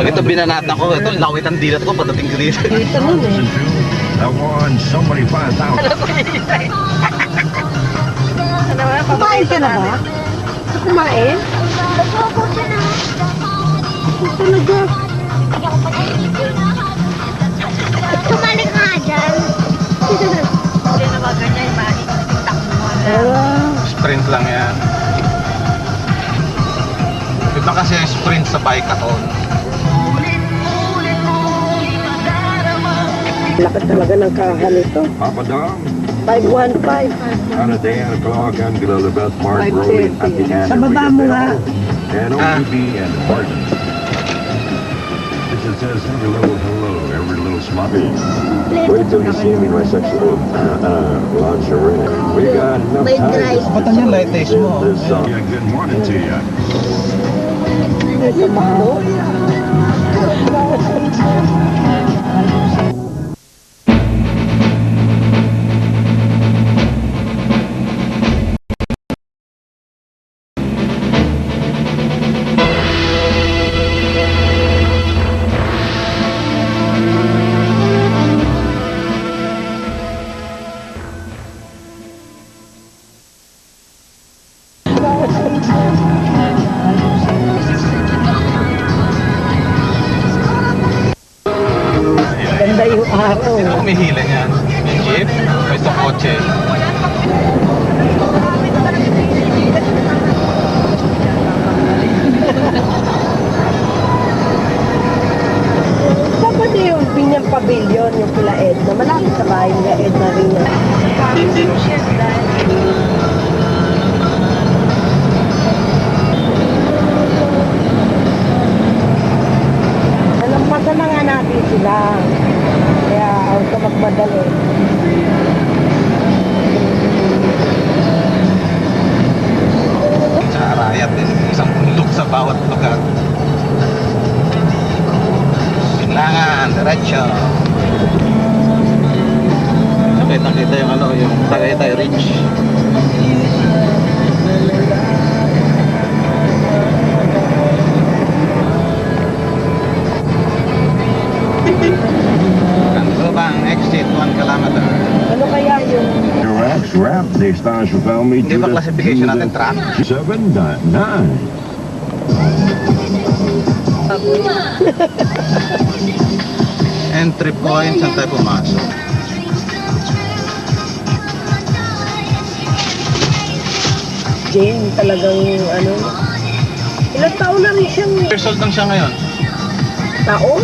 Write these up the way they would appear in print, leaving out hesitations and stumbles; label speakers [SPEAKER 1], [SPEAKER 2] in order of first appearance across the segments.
[SPEAKER 1] Pag ito binanatan ko, ito lawit ang dilat ko pagdating ko dito.
[SPEAKER 2] Dito nun eh.
[SPEAKER 3] That won somebody 5,000.
[SPEAKER 2] Kumain ka na ba? Kumain? Talaga.
[SPEAKER 4] Tumalik nga dyan.
[SPEAKER 5] Hindi na ba ganyan, maiitak mo.
[SPEAKER 1] Sprint lang yan. Iba kasi sprint sa bike-a-thon.
[SPEAKER 2] Laki talaga ng kahan ito.
[SPEAKER 3] Papa Dom,
[SPEAKER 2] 515.
[SPEAKER 3] on a day at o'clock, Angela Lebeth, Mark Rowley, at the end
[SPEAKER 2] Sa baba mo nga.
[SPEAKER 3] and OPB and Martin. This is says every little hello, every little smutty. Wait till you see me in my sexual lingerie. We got enough
[SPEAKER 4] May
[SPEAKER 3] time
[SPEAKER 4] dry.
[SPEAKER 3] to
[SPEAKER 1] Kapatan yung light taste mo.
[SPEAKER 3] this song. Yeah, good morning to you.
[SPEAKER 2] Ito mo. Ganda yung araw.
[SPEAKER 1] Sino kumihila niyan? Yung jeep? O itong kotse?
[SPEAKER 2] Dapat yung Pinyang Pavilion, yung kila Edna. Malapit sa bahay nila Edna rin yan. Nalampasan na nga natin sila. Kaya huwag ka magmadali.
[SPEAKER 1] Sa Arayat din. Isang bundok sa bawat lugar. Kailangan, diretso. Nakita yung ano, yung Tagaytay Ridge. Kanlubang exit 1 kilometer.
[SPEAKER 2] Ano kaya yung
[SPEAKER 3] Direct wrap the stage of me.
[SPEAKER 1] Hindi ba classification natin truck?
[SPEAKER 3] 7.9.
[SPEAKER 1] Entry point, saan tayo pumasok?
[SPEAKER 2] Jane talagang ano. Ilang taon na rin siyang
[SPEAKER 1] Years old lang siya ngayon.
[SPEAKER 2] taon.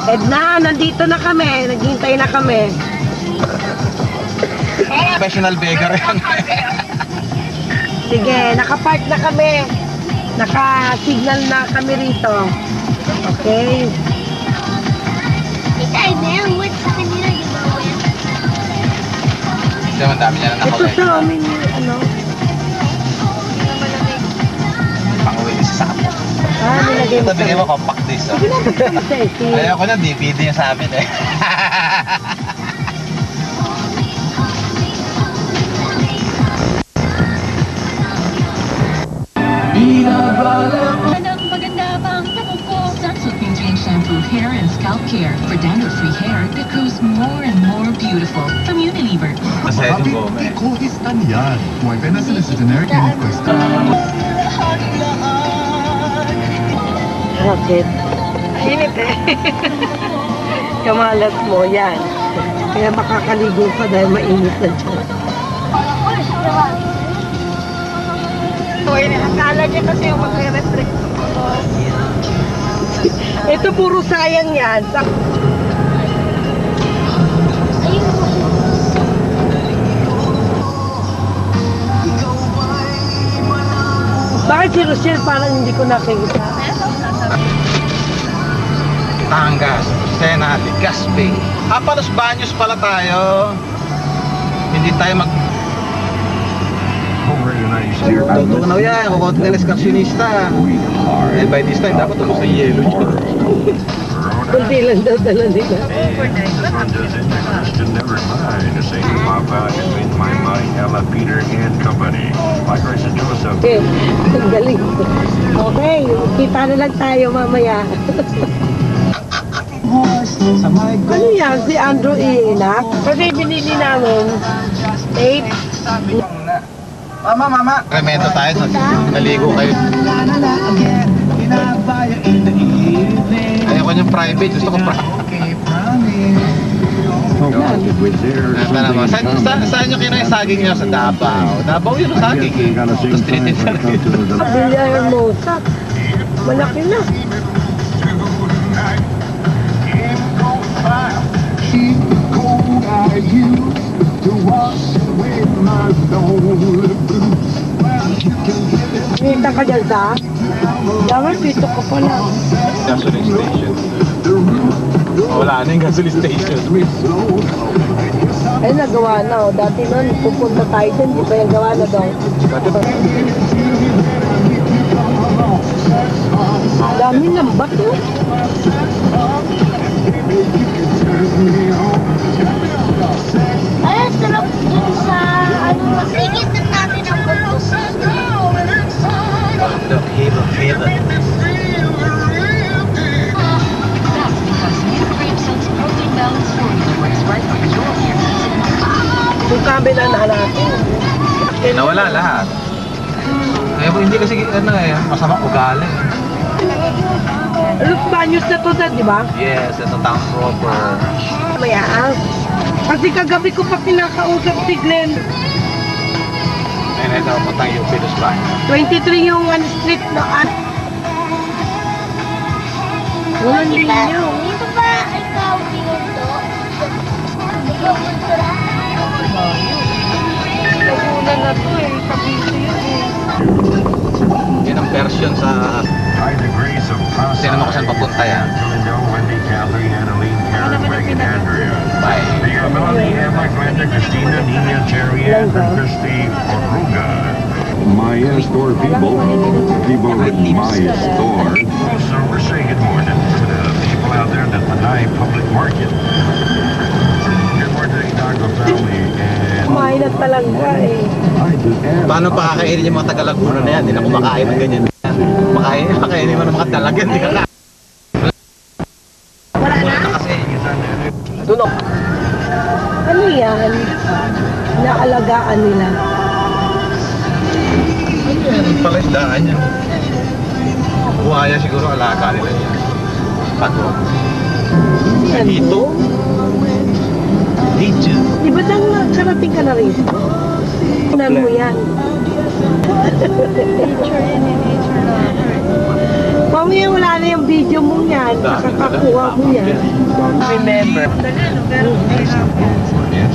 [SPEAKER 2] Edna, nandito na kami. Naghihintay na kami.
[SPEAKER 1] Professional beggar yan.
[SPEAKER 2] Sige, nakapark na kami. Naka-signal na kami rito. Okay.
[SPEAKER 4] Isa na yan. Wait sa kanila, di ba?
[SPEAKER 1] Hindi naman dami niya na
[SPEAKER 2] Ito
[SPEAKER 1] nakolekta.
[SPEAKER 2] sa amin yung ano.
[SPEAKER 1] Panguwi din sa sakit.
[SPEAKER 2] Nilagay mo
[SPEAKER 1] Ito bigyan mo compact disc.
[SPEAKER 2] Sige na, basta mo sa isi.
[SPEAKER 1] Ayoko na, DVD yung sa amin eh.
[SPEAKER 6] Maganda bang tanong ko? Sunsilk Ping Shampoo Hair and Scalp Care for dandruff-free hair that grows more and more beautiful from Unilever.
[SPEAKER 1] Masaya yung gome.
[SPEAKER 7] Ikuhistan yan. Mueve na sila sa generic ikuhistan.
[SPEAKER 2] Bakit? Init eh. Kamalat mo, yan. Kaya makakaligo pa dahil mainit na dyan.
[SPEAKER 5] Akala niya kasi yung magre-reflect.
[SPEAKER 2] Ito puro sayang yan. Bakit si Rochelle parang hindi ko nakikita?
[SPEAKER 1] Tangas, Sena, Legazpi. Palos Baños pala tayo. Hindi tayo mag... Tutunaw yan, kung konti na eskarsyonista. Eh, by this time, dapat ubos na yung yelo niya.
[SPEAKER 2] Konti lang daw dala nila.
[SPEAKER 5] Overnight.
[SPEAKER 3] I'm just interested, never mind. To say to pop out between my money, Ella, Peter, and company. Like Grace and Joseph.
[SPEAKER 2] Okay, ang galing. Okay, kita na lang tayo mamaya. Ano yan? Si Andrew Inak? Kasi binili namin tape.
[SPEAKER 1] Remento tayo. Naligo kayo. Ayaw ko niyang private. Gusto ko private. Ito naman. Saan nyo kinain saging nyo? Sa Davao. Davao yun ang saging eh. Tapos tinitinda rin.
[SPEAKER 2] Villa Hermosa. Malaki na. Kita ka dyan sa? Dapat dito ka pala.
[SPEAKER 1] Gasoline station. Wala na yung gasoline station.
[SPEAKER 2] Ay, nagawa na. Oh. Dati nun, pupunta tayo dyan. Di ba yung gawa na daw? Dami ng bato.
[SPEAKER 4] Ay, sarap dun sa, ano, masingit na natin ang bundok.
[SPEAKER 1] Look, heaven.
[SPEAKER 6] That's because new Grapeseed's protein balance formula works right for your hair needs and
[SPEAKER 2] Kung kabila na natin.
[SPEAKER 1] Nawala lahat. Eh, hindi kasi masamang ugali.
[SPEAKER 2] Los Baños na to di ba?
[SPEAKER 1] Yes, ito town proper.
[SPEAKER 2] Mayaan. Kasi kagabi ko pa pinakausap si Glenn.
[SPEAKER 1] Ayun, ito, puntang UP Los Baños.
[SPEAKER 2] 23 yung street na walang linyo.
[SPEAKER 4] Dito ba ikaw pinundo? Ikaw pinundo lang?
[SPEAKER 5] Lagunan na to eh. Kabisi yun eh.
[SPEAKER 1] Yan ang version sa...
[SPEAKER 3] By the grace of Pasa,
[SPEAKER 1] Sino mo kung saan papunta yan?
[SPEAKER 3] Linda, Wendy, Catherine, Annalene, Karen, Megan, Andrea.
[SPEAKER 1] Bye.
[SPEAKER 3] The Melanie, Emma, Glenda, Christina, Nina, Terry, Ann, and Christy, Oruga. Maya Store people in Maya Store. Also, we're saying good morning to the people out there at the Nye Public Market. Good morning, Dago family, and
[SPEAKER 2] Kumain na talaga eh.
[SPEAKER 1] Paano pakakainin yung mga taga-Laguna na yan? Hindi na kumakain ng ganyan. Makainin mo ng mga talaga. Hindi ka na. Wala na kasi. Tunog.
[SPEAKER 2] Ano yan? Naalagaan nila.
[SPEAKER 1] Ano yan? Palaisdaan yan. Buhaya siguro alaga nila yan. Pato.
[SPEAKER 2] Yan
[SPEAKER 1] Dito.
[SPEAKER 2] po.
[SPEAKER 1] Dito.
[SPEAKER 2] Di ba dang nakarating ka na rito? Tingnan mo yan.
[SPEAKER 5] Nature in nature na.
[SPEAKER 2] Mamaya wala na yung video mo yan. Nakakakuha mo yan.
[SPEAKER 1] Remember.
[SPEAKER 5] Dali, no? Pero hindi na.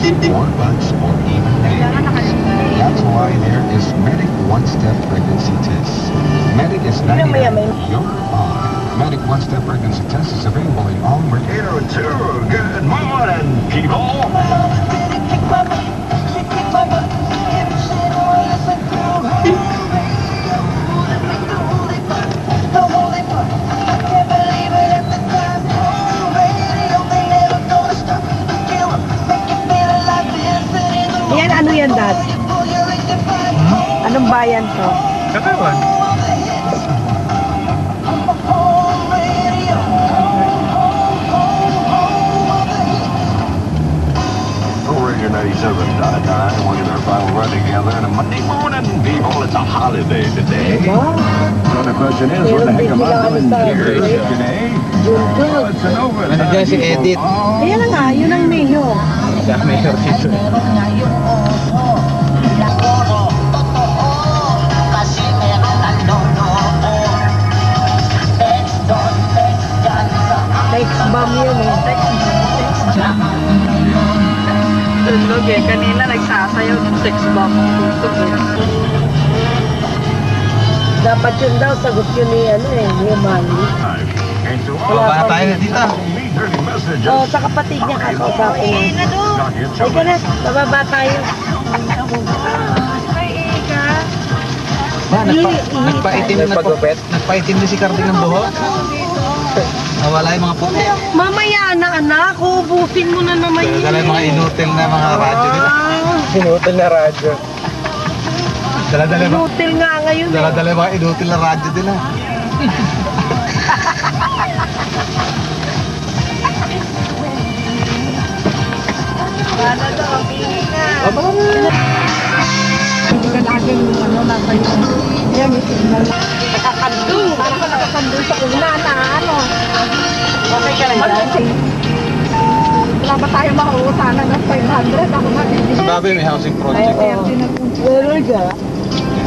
[SPEAKER 3] it's more months or even
[SPEAKER 5] Kailangan nakasunod.
[SPEAKER 3] That's why there is Medic One-Step Pregnancy Test. Medic is
[SPEAKER 2] Ano maya,
[SPEAKER 3] 99. You're fine. Medic One-Step Pregnancy Test is available in all Mercado 2. Good morning, people.
[SPEAKER 2] Yan, ano yan, Dad? Anong bayan to?
[SPEAKER 1] Katawan.
[SPEAKER 3] Radio 97.9, we'll get our final run together on a Monday morning, people. It's a holiday today.
[SPEAKER 2] Wow.
[SPEAKER 3] So the question is, what the heck am I doing here today? Well, it's an open.
[SPEAKER 1] Ano dyan si Edith?
[SPEAKER 2] Ayan na nga, yun ang mayor.
[SPEAKER 1] Siya mayor dito.
[SPEAKER 2] Text bomb yun eh.
[SPEAKER 5] Tulog eh. Kanina nagsasayaw ng sex bomb. Tutog eh.
[SPEAKER 2] Dapat yun daw, sagot yun ni, ano eh, ni Manny.
[SPEAKER 3] And to
[SPEAKER 1] Wala
[SPEAKER 3] all
[SPEAKER 1] ba tayo na dito?
[SPEAKER 3] me dirty messages.
[SPEAKER 2] Oo, sa kapatid niya kakausapin
[SPEAKER 5] Eh,
[SPEAKER 2] niya.
[SPEAKER 5] na doon.
[SPEAKER 3] Not yet,
[SPEAKER 2] Ay ka na, bababa tayo.
[SPEAKER 5] Ay, Eka.
[SPEAKER 1] Ba, nagpaitim din si Carding ng buhok?
[SPEAKER 5] Dito.
[SPEAKER 1] Nawala yung mga puti.
[SPEAKER 2] Mamaya na anak, ubusin mo na naman yun.
[SPEAKER 1] Dala yung mga inutil na mga radyo nila.
[SPEAKER 8] Sinutin na radyo.
[SPEAKER 1] Dala-dala yung
[SPEAKER 2] Hotel nga ngayon eh.
[SPEAKER 1] dala-dala yung mga inutil na radyo nila.
[SPEAKER 2] Wala daw, pili na.
[SPEAKER 5] Hindi ka laging ano, nasa yung... Yan, may signal.
[SPEAKER 2] Nakakandung. Parang ka nakakandung sa una na ano.
[SPEAKER 5] Okay ka lang yan? Wala ba tayo mauutanan ng 500? Ako nga, hindi.
[SPEAKER 1] Sabi may housing project.
[SPEAKER 5] Meron ka?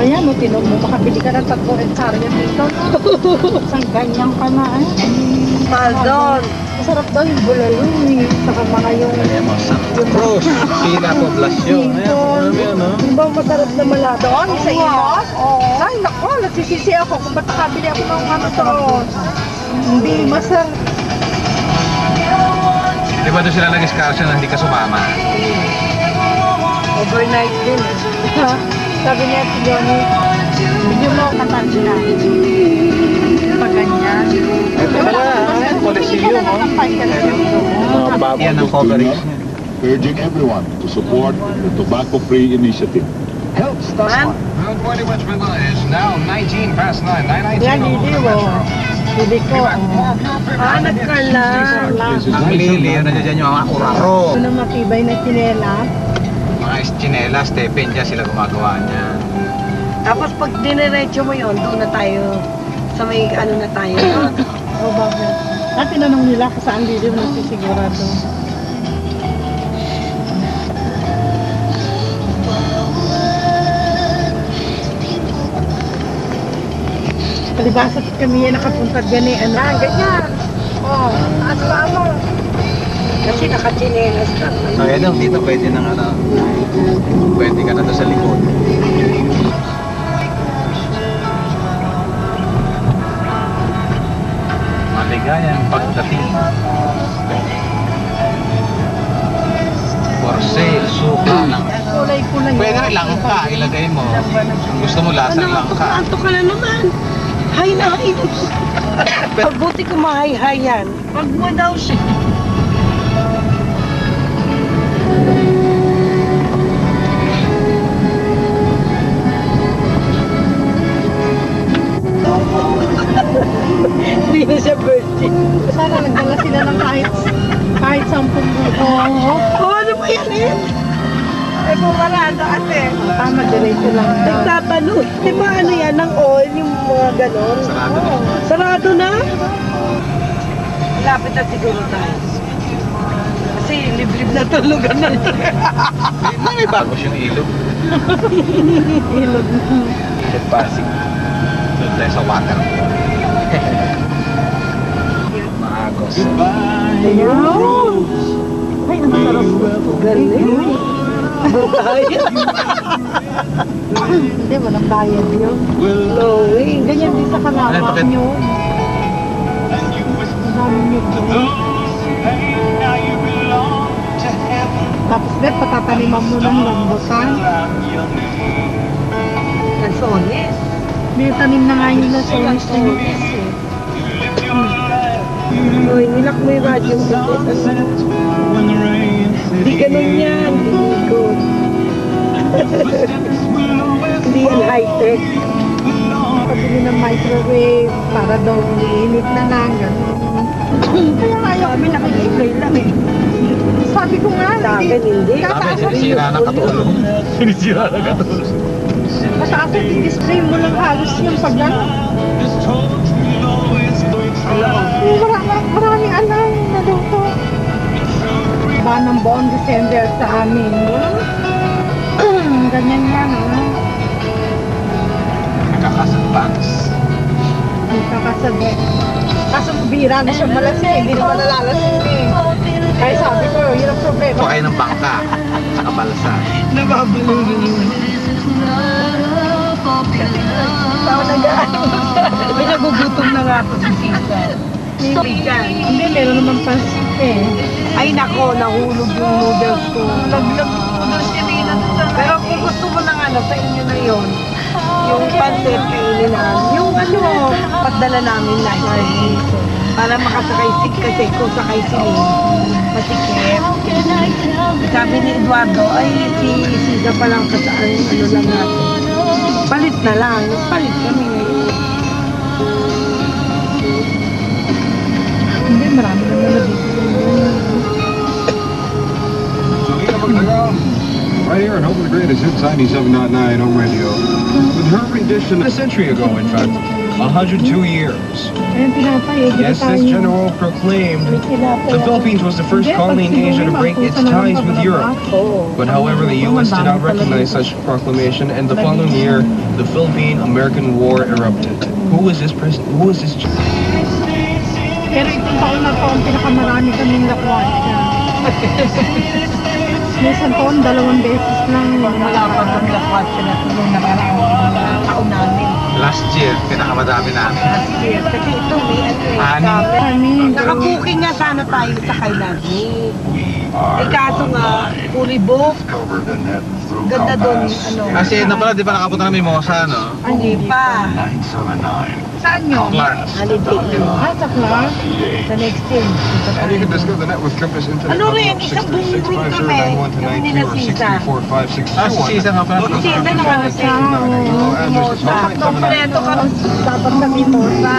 [SPEAKER 5] Ayan, no, tinog mo, makabili ka ng 3 hektarya dito. Isang ganyan ka na, eh.
[SPEAKER 2] Mahal doon.
[SPEAKER 5] Masarap daw yung bulalo, eh. Saka mga yung...
[SPEAKER 1] Ayan, mga pros, pila, poblasyon. Ayan, ano yun, no?
[SPEAKER 2] Di ba masarap na mala doon? Sa Imos? Ay, nako, nagsisisi ako kung ba't nakabili ako ng ano doon.
[SPEAKER 5] Hindi, masarap.
[SPEAKER 1] Di ba doon sila nag-excursion na hindi ka sumama?
[SPEAKER 2] Overnight din.
[SPEAKER 5] Ha? Sabi niya si Johnny, hindi mo katanda. Pag ganyan.
[SPEAKER 1] Ito pala, ayan, Coliseum, oh. Yan ang coverage niya.
[SPEAKER 9] Urging everyone to support the tobacco-free initiative.
[SPEAKER 8] Help start
[SPEAKER 2] Man?
[SPEAKER 10] Route 40 West Manila is now 19 past 9. 9:19
[SPEAKER 5] Yan,
[SPEAKER 10] on
[SPEAKER 5] hindi
[SPEAKER 10] the
[SPEAKER 5] mo.
[SPEAKER 10] Metro.
[SPEAKER 5] Hindi ko.
[SPEAKER 2] Nagkala.
[SPEAKER 1] Ang lili, yun na dyan yung mga uraro.
[SPEAKER 5] Ito na matibay na sinela.
[SPEAKER 1] Mga chinela, Stephen, dyan sila gumagawa niya.
[SPEAKER 2] Tapos pag diniretso mo yun, doon na tayo sa may ano na tayo.
[SPEAKER 5] O bakit? At tinanong nila kung saan hindi mo nagsisigurado. Palibasa kami yan nakapunta gani ano.
[SPEAKER 2] Ganyan. Oh, taas pa mo. Kasi nakachinelas ka.
[SPEAKER 1] So, yan dito pwede nang ano, pwede ka na doon sa likod. Maligayang pagdating. For sale, suka ng...
[SPEAKER 5] Kulay-kulay.
[SPEAKER 1] Pwede rin langka, ilagay mo. Kung gusto mo lasang langka.
[SPEAKER 2] Anto ka na naman. Hay na hay. Pagbuti ko mahay-hay yan. Pag mo daw siya. Hindi na siya birthday.
[SPEAKER 5] Sana nagdala sila ng kahit 10 buko.
[SPEAKER 2] Oh, ano ba yan eh? Ay, pumarado ate.
[SPEAKER 5] Tama, diretso lang.
[SPEAKER 2] Nagtatanong. Di ba ano yan, ng oil, yung mga ganon?
[SPEAKER 1] Sarado na.
[SPEAKER 2] Sarado na? Lapit na siguro tayo. Kasi liblib na tulugan na ito.
[SPEAKER 1] May bagos yung ilog.
[SPEAKER 5] Ilog na.
[SPEAKER 1] Ilog Pasig. Doon tayo sa water. Maagos.
[SPEAKER 5] Ayun! Ay, ang sarap.
[SPEAKER 2] Galing.
[SPEAKER 5] Hindi, walang bayad yun.
[SPEAKER 2] Glowing.
[SPEAKER 5] Ganyan din sa
[SPEAKER 1] Ay,
[SPEAKER 5] Kalawang
[SPEAKER 1] bakit?
[SPEAKER 5] nyo. Ang dami nyo doon. Tapos, Bet, patataniman mo ng rambutan.
[SPEAKER 2] Lansones.
[SPEAKER 5] May tanim na nga yung lasones na yun.
[SPEAKER 2] Uy, nilak mo yung radyo mo. Hindi ganun yan. Hindi good. Hindi yan high-tech.
[SPEAKER 5] Pabili ng microwave para daw iinit na lang. Ganun. Kaya ayaw kami nakikipray lang eh. Sabi ko nga,
[SPEAKER 2] Sa akin, hindi.
[SPEAKER 1] Sabi, sinisira na katulong. Sinisira na katulong.
[SPEAKER 5] mataas at i-display mo lang halos yung pag maraming alam na dito. Ba ng buong December sa amin. Ganyan yan,
[SPEAKER 1] Nakakasadvance.
[SPEAKER 5] Nakakasabi. Kaso bira na siya malasing, hindi naman nalalasing eh. Kaya sabi ko, yun ang problema.
[SPEAKER 1] Ito kayo ng bangka sa kabalsa.
[SPEAKER 2] Tao na gaan. May nagugutom na nga po si Tita.
[SPEAKER 5] Hindi, meron naman pansit eh.
[SPEAKER 2] Ay nako, nahulog yung noodles ko. Naglag noodles si Rina. Pero kung gusto mo ng ano, sa inyo na yon. Yung pancit kainin na. Yung ano, padala namin live. Para makasakay si kasi kung sakay si Lynn, masikip. Sabi ni Eduardo, ay si Siza pa lang kasaan, ano lang natin. Palit na lang, palit kami ngayon.
[SPEAKER 5] Hindi, marami naman na dito.
[SPEAKER 10] Right here in Hope and the Great is Hits 97.9 home radio. With her rendition a century ago, in fact, 102 years.
[SPEAKER 5] Ayun, pinapay.
[SPEAKER 10] Yes, this general proclaimed the Philippines was the first colony in Asia to break its ties with Europe. But however, the U.S. did not recognize such proclamation, and the following year, the Philippine-American War erupted. Who is this person? Who is this?
[SPEAKER 5] Pero itong taon na to, ang pinakamarami kaming lakwatsa. May isang taon, 2 beses lang.
[SPEAKER 2] Malapad ang lakwat siya na tulong na parang taon namin.
[SPEAKER 1] Last year, pinakamadami namin.
[SPEAKER 2] Last year. Kasi ito may
[SPEAKER 5] Amin.
[SPEAKER 2] Nakabuking nga sana tayo sa Kailagi. Eh kaso nga, fully booked. Ganda doon, ano.
[SPEAKER 1] Kasi na pala, di ba nakapunta na Mimosa, no?
[SPEAKER 2] Hindi pa.
[SPEAKER 5] Saan nyo?
[SPEAKER 1] Clark.
[SPEAKER 2] Holiday Inn.
[SPEAKER 5] Sa Clark?
[SPEAKER 2] Sa next team.
[SPEAKER 10] And you can discover the net with Compass Internet.
[SPEAKER 2] Ano rin, isang buong room kami. Kami nila Sisa.
[SPEAKER 1] Ah, si Sisa nga pala.
[SPEAKER 2] Si Sisa nakarating. Mimosa. Kompleto kami.
[SPEAKER 5] Dapat sa Mimosa.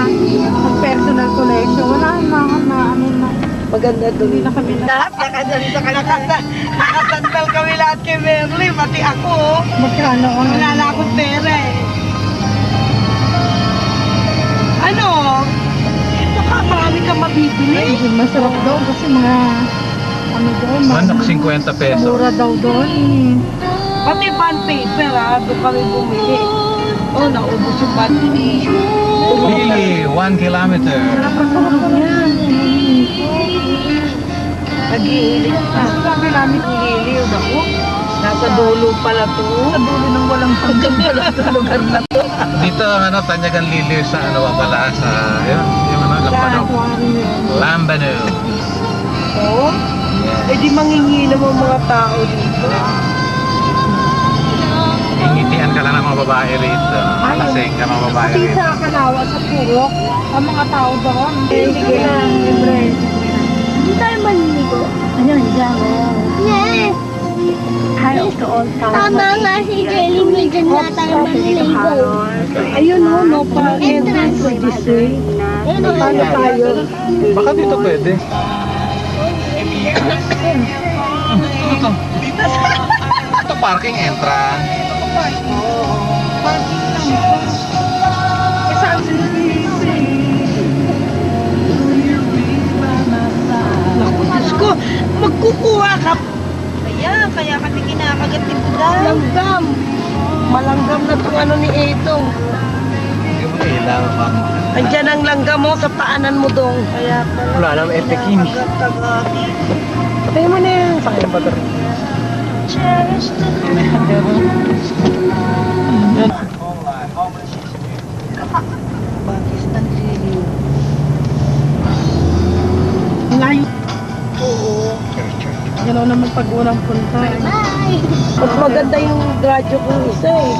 [SPEAKER 5] Ang personal collection. Wala ano na.
[SPEAKER 2] Maganda doon.
[SPEAKER 5] Hindi na kami na.
[SPEAKER 2] Lahat nakadali sa kalakasal. Nakasandal kami lahat kay Merly. Pati ako.
[SPEAKER 5] Magkano ang
[SPEAKER 2] Wala na akong pera eh. Ano? Baka marami kang mabibili.
[SPEAKER 5] Masarap daw kasi mga ano doon.
[SPEAKER 1] Manok 50 peso.
[SPEAKER 5] Mura daw doon.
[SPEAKER 2] Pati bond paper ha. Doon kami bumili. Oh, naubos yung bond paper.
[SPEAKER 1] Really, 1 kilometer.
[SPEAKER 5] Napasarap yan.
[SPEAKER 2] Nag-iilig pa.
[SPEAKER 5] Sabi namin,
[SPEAKER 2] Nag-iilig ako. Nasa dulo pala to.
[SPEAKER 5] sa dulo ng walang hanggang
[SPEAKER 2] Wala sa lugar na to.
[SPEAKER 1] Dito, ano, Tanyagan Liliw sa ano ba pala, sa, yun, yung ano, Lambanog. Lambanog.
[SPEAKER 2] Oo? Eh di mangingi naman mga tao dito.
[SPEAKER 1] Ingitian ka lang ng mga babae rito. Alasing ka mga babae
[SPEAKER 5] Kasi
[SPEAKER 1] rito.
[SPEAKER 5] sa Kalawa, sa Purok, ang mga tao doon. Sige na, libre.
[SPEAKER 4] Hindi tayo maliligo.
[SPEAKER 5] Ano, dyan.
[SPEAKER 4] Yes! Tama nga si Jelly, may dyan na tayo maliligo.
[SPEAKER 2] Ayun o, no pa entrance for this way. Paano tayo?
[SPEAKER 1] Baka dito pwede. Ito parking entrance.
[SPEAKER 2] Naku, Diyos ko, magkukuha ka.
[SPEAKER 4] Kaya kami kinakagat ni Buday.
[SPEAKER 2] Langgam. Malanggam na itong ano ni Etong.
[SPEAKER 1] Hindi mo ilang pa.
[SPEAKER 2] Andyan ang langgam mo sa paanan mo dong. Kaya pala.
[SPEAKER 8] Wala nang epikin. Patay mo na yan. Sayang ba ito?
[SPEAKER 2] Pakistan Liliw.
[SPEAKER 5] Layo.
[SPEAKER 2] Oo.
[SPEAKER 5] Gano'n naman pag unang punta.
[SPEAKER 4] Bye!
[SPEAKER 2] Mas maganda yung radyo kong isa eh.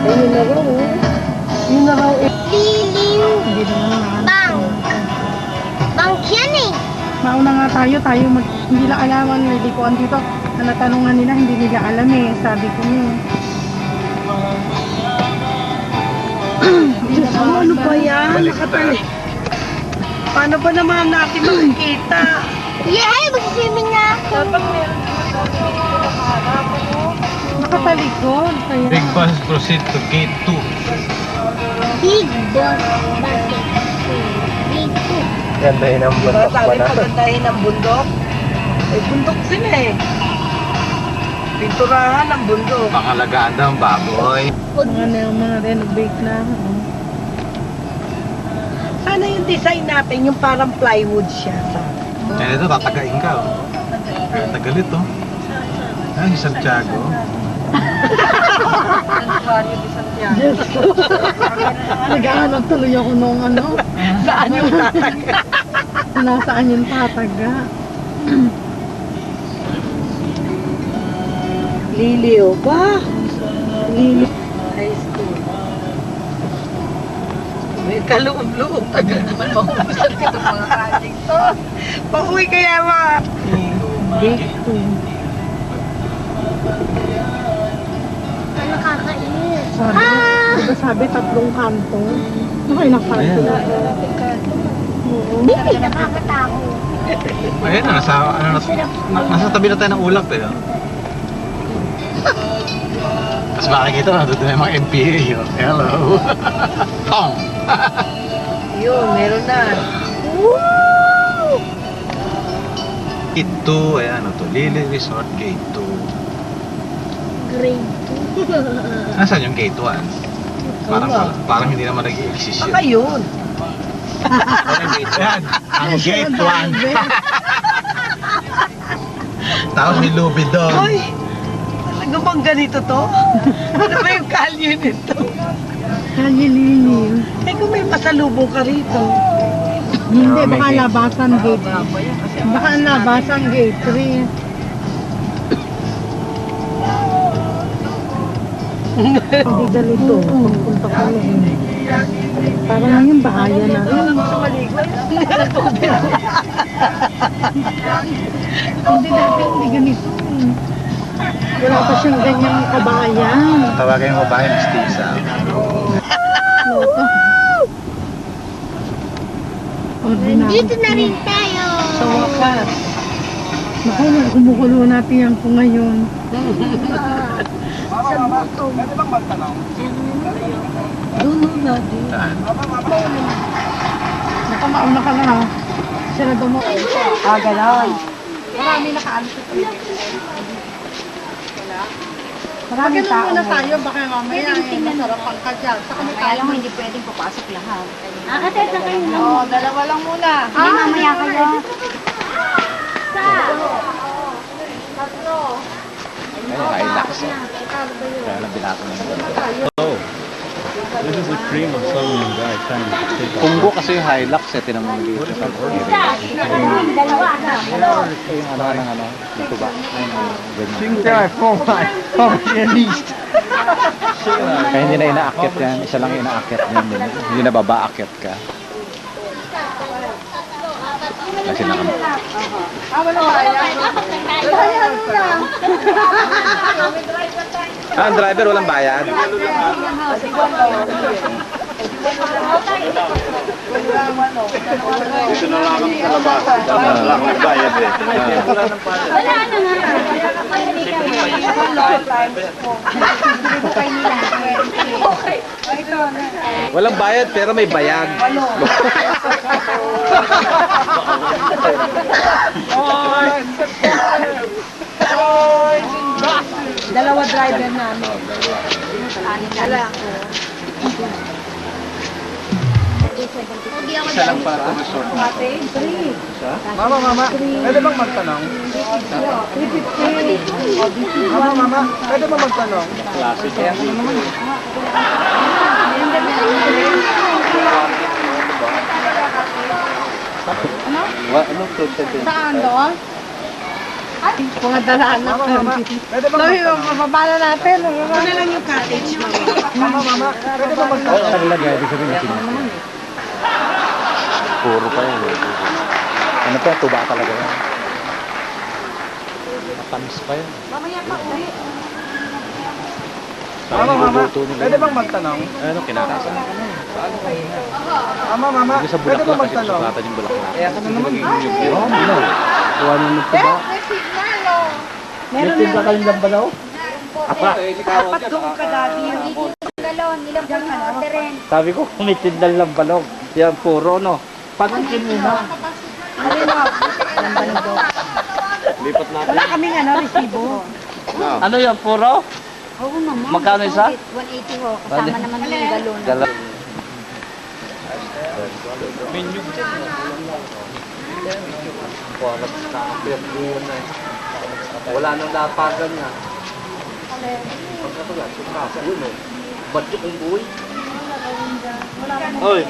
[SPEAKER 2] Ayun na raw eh. Yun na raw eh.
[SPEAKER 4] Liliw!
[SPEAKER 5] Hindi naman na.
[SPEAKER 4] Bang! Bang yan eh!
[SPEAKER 5] Mauna nga tayo hindi lang alam ang nilikuan dito. Ang natanungan nila, hindi nila alam eh. Sabi ko niyo.
[SPEAKER 2] Diyos ko, ano ba yan? Nakatali. Paano ba naman natin makikita?
[SPEAKER 4] Yay! Mag-swimming na ako!
[SPEAKER 5] Nakatalikod. Kaya,
[SPEAKER 1] Big bus proceed to gate 2.
[SPEAKER 4] Big boss basket. Big boss.
[SPEAKER 8] Ganda yun ang bundok
[SPEAKER 2] Sabi
[SPEAKER 8] ba na?
[SPEAKER 2] pagandahin ng bundok. Eh, bundok sila eh. Pinturahan ng bundok.
[SPEAKER 1] Pangalagaan daw ang baboy.
[SPEAKER 5] mga renovate na.
[SPEAKER 2] Sana yung design natin, yung parang plywood siya.
[SPEAKER 1] Eh, ito, tatagain ka. Oh. Tagalit, oh. Ay, Santiago.
[SPEAKER 2] Diyos ko.
[SPEAKER 5] Nag-aanap tuloy ako nung ano.
[SPEAKER 2] Saan yung tataga?
[SPEAKER 5] Nasaan yung tataga.
[SPEAKER 2] Liliw ba? Liliw. High school. May kaloob-loob. Tagal naman maubusan ka ng mga kaling to. Pauwi kaya mga...
[SPEAKER 5] Gate 2.
[SPEAKER 4] Nakakainis.
[SPEAKER 5] Sabi 3 kanto. Ilang kanto na. Oo.
[SPEAKER 4] Hindi, nakakatakot.
[SPEAKER 1] Ayun na, nasa tabi na tayo ng ulap eh. oh. Tapos makikita na, doon na yung mga MPA. Oh. Hello. Tong.
[SPEAKER 2] Yun, meron na.
[SPEAKER 1] Gate 2, ayan, ito. Lily Resort Gate 2.
[SPEAKER 4] Grade 2.
[SPEAKER 1] Nasaan yung Gate 1? Parang hindi naman nag-i-exist
[SPEAKER 2] Baka
[SPEAKER 1] yun.
[SPEAKER 2] yun.
[SPEAKER 1] Parang Gate 1. Ang Gate 1. Tapos may lobby doon.
[SPEAKER 2] Uy! Talaga bang ganito to? Ano ba yung kalye nito?
[SPEAKER 5] Kalilini.
[SPEAKER 2] Eh kung may pasalubong ka rito.
[SPEAKER 5] Hindi, baka labasan gate. Baka labasan gate 3. Hindi ganito. Pagpunta ko lang. Parang ngayon bahaya na rin. Hindi natin, hindi ganito. Wala pa siyang ganyang kabayan.
[SPEAKER 1] Tawagin yung babae ng Stisa.
[SPEAKER 5] Loto. Ordinary.
[SPEAKER 4] Dito na rin tayo.
[SPEAKER 2] Sa wakas.
[SPEAKER 5] Naku, kumukulo natin yan ko ngayon.
[SPEAKER 4] Sa butong.
[SPEAKER 2] Dulo natin.
[SPEAKER 1] Saan?
[SPEAKER 5] Naku, mauna ka na ha. Sarado mo.
[SPEAKER 2] Ganon.
[SPEAKER 5] Marami nakaalis ito. Marami tao. Muna tayo, baka mamaya masarapan ka dyan. Saka may
[SPEAKER 11] Kaya lang hindi pwedeng papasok lahat.
[SPEAKER 4] Ate, sa kayo na.
[SPEAKER 5] Oo, dalawa lang muna.
[SPEAKER 4] Hindi, mamaya kayo.
[SPEAKER 1] Ayun, Hilux. Kaya lang binato na yun. Oh.
[SPEAKER 9] This is the cream of some guy trying to take off.
[SPEAKER 1] Punggo kasi yung Hilux eh, tinamang dito sa area.
[SPEAKER 4] Dalawa na.
[SPEAKER 1] Yung ano, dito ba? Ganyan.
[SPEAKER 8] at least.
[SPEAKER 1] Kaya hindi na inaakyat yan, isa lang inaakyat yan. Hindi na babaakyat ka. Kasi nakam... ang driver walang bayad?
[SPEAKER 9] Dito na lang kami sa labas. Wala akong bayad eh.
[SPEAKER 4] Wala na nga.
[SPEAKER 1] Walang bayad pero may bayad.
[SPEAKER 5] Dalawa driver namin. Dala.
[SPEAKER 1] Isa lang para resort.
[SPEAKER 8] Mama, pwede bang magtanong? Mama, pwede bang magtanong?
[SPEAKER 1] Klase kaya. Ano to?
[SPEAKER 5] Saan doon? Mga dalaan na.
[SPEAKER 8] Pwede bang magtanong?
[SPEAKER 5] Mababala natin.
[SPEAKER 2] Ito na lang yung cottage, mama.
[SPEAKER 8] Mama, pwede bang magtanong?
[SPEAKER 1] Talaga, ibig sabihin puro pa yan. Ano pa, tuba talaga yan. Matamis pa yan.
[SPEAKER 8] Mama, pwede bang magtanong?
[SPEAKER 1] Ano, kinakasan?
[SPEAKER 8] Mama,
[SPEAKER 1] Hindi sa
[SPEAKER 8] pwede bang
[SPEAKER 1] bulaklak kasi
[SPEAKER 8] magtanong?
[SPEAKER 1] sukatan yung bulaklak.
[SPEAKER 8] Eh, ako na naman.
[SPEAKER 1] Oo, no. Kuha nyo ng tuba.
[SPEAKER 5] Meron na.
[SPEAKER 8] kayong lambalaw?
[SPEAKER 2] Dapat doon ka dati.
[SPEAKER 4] Galon, ilang po yung order rin.
[SPEAKER 8] Sabi ko, kumitid ng lambalog. Yan, puro, no? Patikin mo na.
[SPEAKER 1] Lipat natin.
[SPEAKER 2] Wala kaming resibo.
[SPEAKER 8] Ano yan, puro?
[SPEAKER 11] Oo naman.
[SPEAKER 8] Magkano isa?
[SPEAKER 11] 180 ho. Kasama naman yung galon.
[SPEAKER 8] Dala. Wala nang lapagan na. Pagkatulat, sumasa, ulo. Badyo kong buhay. Oy!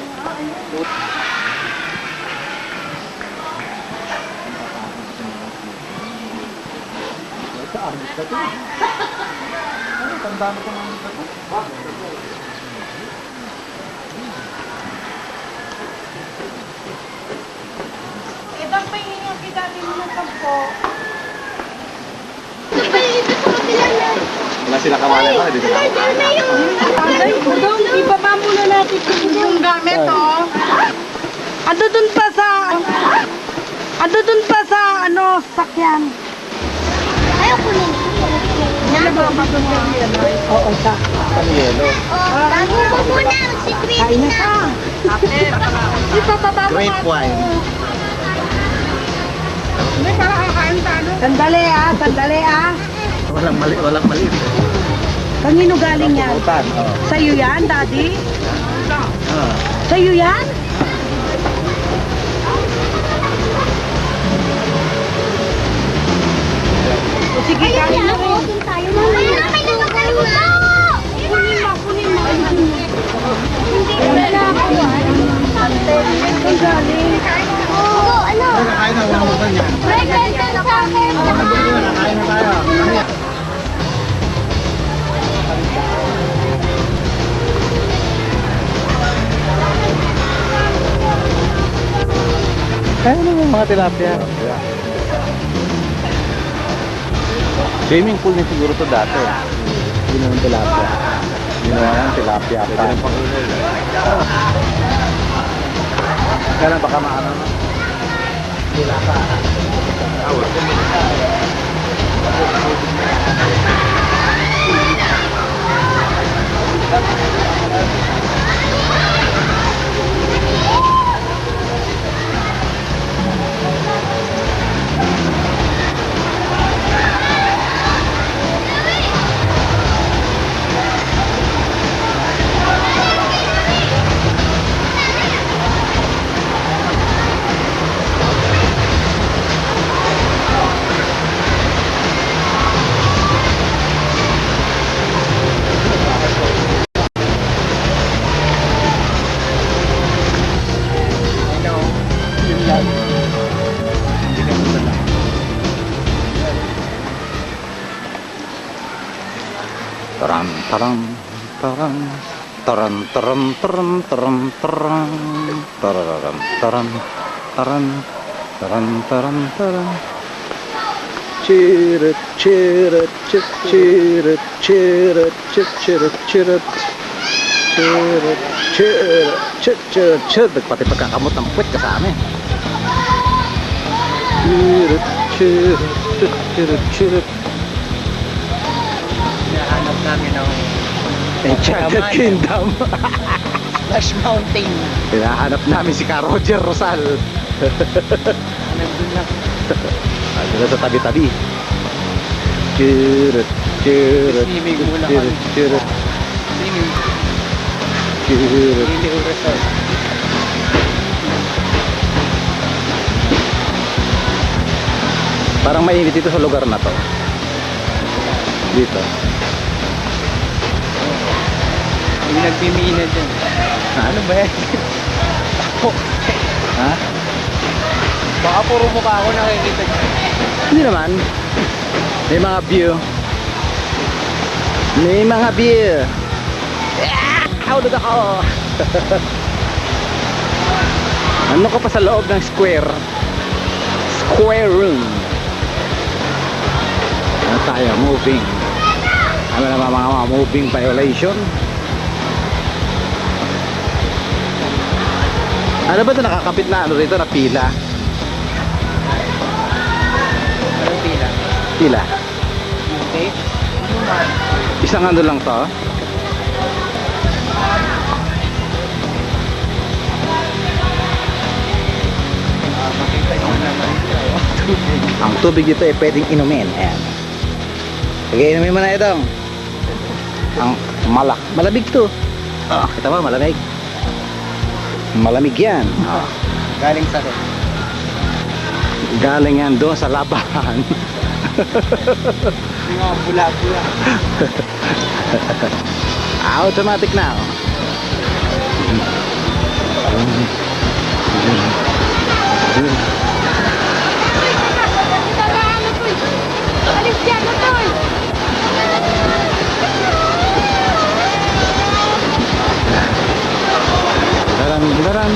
[SPEAKER 5] po.
[SPEAKER 1] Wala sila kawala pa, hindi sila
[SPEAKER 2] Ibaba muna natin yung gamit, oh. Ando dun pa sa, ano, sakyan.
[SPEAKER 4] Ayaw kunin.
[SPEAKER 2] Oo, sa.
[SPEAKER 1] yelo.
[SPEAKER 4] Bago mo muna, magsikwit
[SPEAKER 2] Kain na ka.
[SPEAKER 5] Ipababa mo
[SPEAKER 1] Grape
[SPEAKER 5] nga.
[SPEAKER 1] wine.
[SPEAKER 5] Hindi, para kakain tayo.
[SPEAKER 2] Sandali ah.
[SPEAKER 1] Walang mali.
[SPEAKER 2] Kanino galing yan?
[SPEAKER 1] Utan, oh.
[SPEAKER 2] Sa'yo yan, Daddy?
[SPEAKER 1] Ah.
[SPEAKER 2] Sa'yo yan? O sige,
[SPEAKER 4] Ayun
[SPEAKER 2] kain
[SPEAKER 4] na,
[SPEAKER 2] na rin.
[SPEAKER 4] doon tayo. Mamaya na, may nagkakaluto.
[SPEAKER 2] Kunin mo.
[SPEAKER 4] Hindi ko na nakakuha.
[SPEAKER 2] Ang galing.
[SPEAKER 4] Oo, ano?
[SPEAKER 1] Kakain na, walang utan yan.
[SPEAKER 4] Present sa akin.
[SPEAKER 1] Kakain na tayo. Kami. Kaya naman mga tilapia. Swimming pool na siguro to dati. Hindi naman tilapia. Ginawa yan, tilapia. Pwede ng pangunan. Kaya baka maano na. Tilapia. Taram taram taram taram taram taram taram taram tararam taram taram taram taram taram chirat chirat chit chirat chirat chit chirat chirat chirat chirat chit chirat chit pati pagkakamot ng puwet kasama eh. Chirat chirat chit chirat chirat.
[SPEAKER 8] Hinahanap namin ng
[SPEAKER 1] Enchanted Kingdom.
[SPEAKER 8] Splash Mountain.
[SPEAKER 1] Hinahanap namin si Ka Roger Rosal.
[SPEAKER 8] Nandun lang.
[SPEAKER 1] Ano na sa tabi-tabi. Chirut, chirut,
[SPEAKER 8] Swimming muna
[SPEAKER 1] chirut,
[SPEAKER 8] kami.
[SPEAKER 1] chirut,
[SPEAKER 8] Swimming.
[SPEAKER 1] chirut.
[SPEAKER 8] Lily Resort.
[SPEAKER 1] Parang mainit dito sa lugar na to. Dito.
[SPEAKER 8] Yung nagpimina dyan. Ano ba yan?
[SPEAKER 1] Ha?
[SPEAKER 8] Baka puro mukha ako nakikita dyan.
[SPEAKER 1] Hindi naman. May mga view. May mga view. Out ako. Ano ka pa sa loob ng square? Square room. Ano tayo? Moving. Ano naman mga moving violation? Ano ba ito nakakapit na ano rito na pila?
[SPEAKER 8] Anong pila?
[SPEAKER 1] Pila?
[SPEAKER 8] Okay?
[SPEAKER 1] Isang ano lang to?
[SPEAKER 8] Makita nyo naman ito.
[SPEAKER 1] Ang tubig dito ay pwedeng inumin. Ayan. Sige, inumin mo na itong. Ang malamig to. Oh, kita mo, malamig. Malamig yan. Oh.
[SPEAKER 8] Galing sa rin.
[SPEAKER 1] Galing yan doon sa labahan.
[SPEAKER 8] Yung mga bula-bula.
[SPEAKER 1] Automatic na. Oh.
[SPEAKER 4] Alis dyan, Otoy!
[SPEAKER 1] Daran.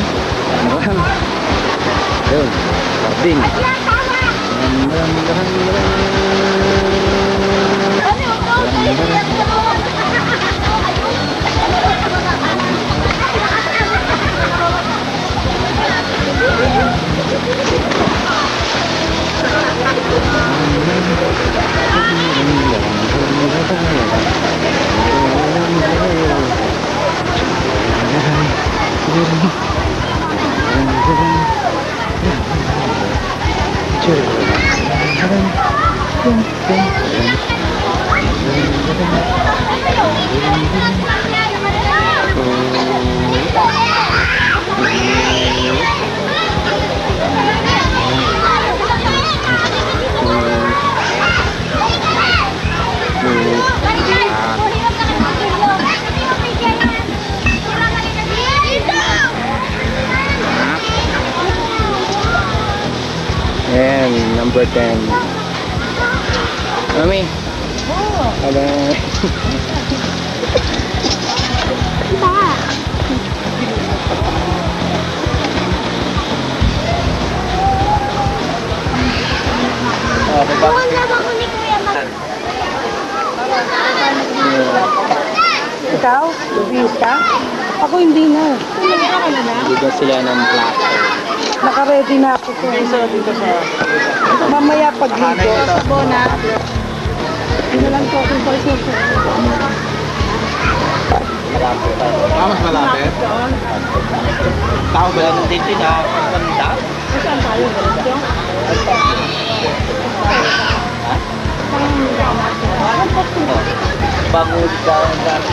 [SPEAKER 1] Ayun. Sarding.
[SPEAKER 4] Yan, tama!
[SPEAKER 1] Ayan, number 10. Mami. Hello. Okay, ba?
[SPEAKER 5] Ikaw? Lubis ka? Ako hindi na.
[SPEAKER 1] Bigyan sila ng black.
[SPEAKER 5] Naka-ready na ako ko. Mamaya pagligo. Sabona. Hindi na lang po kung pala siya.
[SPEAKER 1] Mas malapit? Tao ba lang dito na pagkanda?
[SPEAKER 5] Saan tayo?
[SPEAKER 1] Bangun daun dan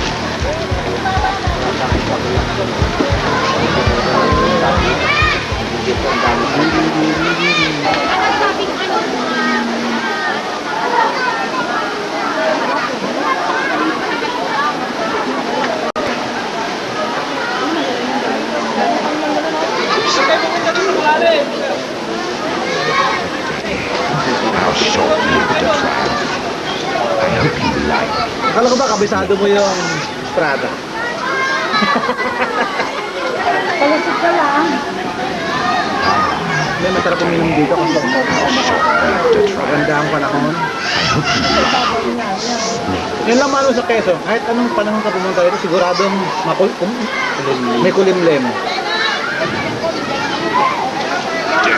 [SPEAKER 1] Akala ko ba kabisado mo yung Prada?
[SPEAKER 5] Palusot ka lang.
[SPEAKER 1] Hindi, masarap uminom dito kasi maganda ang panahon. Yun lang malo sa Quezon. Kahit anong panahon ka pumunta dito, siguradong may kulimlim.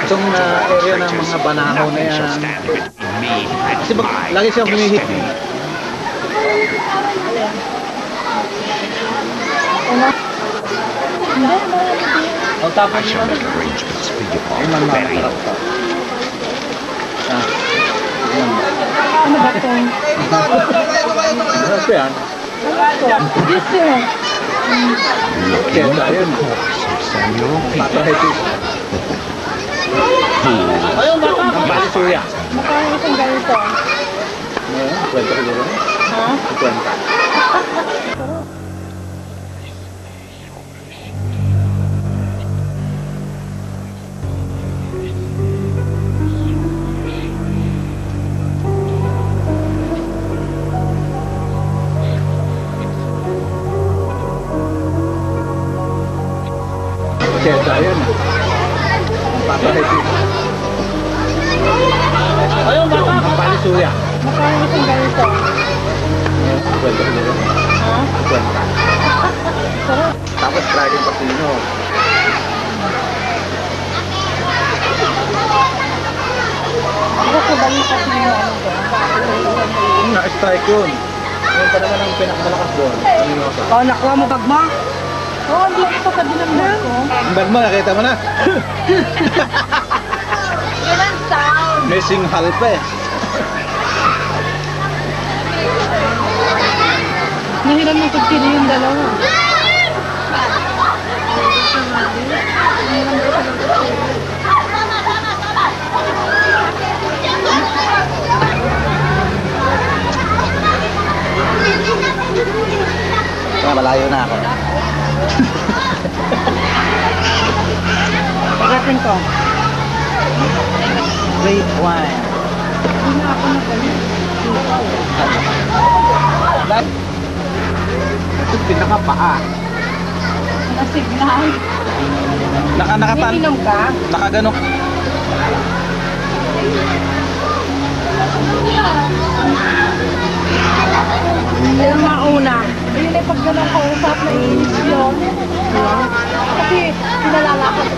[SPEAKER 1] Itong area ng mga banahaw na yan. Kasi lagi siyang humihit. Ang tapos niyo ano? Ay, masarap to.
[SPEAKER 5] Ano ba ito?
[SPEAKER 1] Masarap yan.
[SPEAKER 5] Yes, yun.
[SPEAKER 1] Kesa yun. Patahiti. Ayun, bali suya.
[SPEAKER 5] Mukha isang ganito.
[SPEAKER 1] Kwenta ko dito.
[SPEAKER 5] Ha?
[SPEAKER 1] Kwenta. Kesa yun. Patahiti. Ayun, bali suya.
[SPEAKER 5] Mukha isang ganito.
[SPEAKER 1] Kwenta ko dito.
[SPEAKER 5] Ha?
[SPEAKER 1] Kwenta.
[SPEAKER 5] Sarap.
[SPEAKER 1] Tapos dragon patino.
[SPEAKER 5] Ako ko ba yung kasi yung ano ko?
[SPEAKER 1] Na-strike yun. Yun pa naman ang pinakamalakas doon.
[SPEAKER 5] Oh, nakuha mo bag mo? Oo, hindi ko pa dinamdam ko.
[SPEAKER 1] Ang bag mo, nakita mo na.
[SPEAKER 5] Yun ang sound.
[SPEAKER 1] Missing hull pa eh.
[SPEAKER 5] Nahiram ng pagkili yung dalawa.
[SPEAKER 1] Malayo na ako.
[SPEAKER 5] Pagatin ko.
[SPEAKER 1] Great wine.
[SPEAKER 5] Hindi na ako na
[SPEAKER 1] Ito pinakapaa.
[SPEAKER 5] Nasignal.
[SPEAKER 1] Nakatan.
[SPEAKER 5] Inom ka?
[SPEAKER 1] Nakaganok.
[SPEAKER 2] Yung mauna.
[SPEAKER 5] Ayun ay pag ganun kausap na inis yun. Kasi pinalalakad.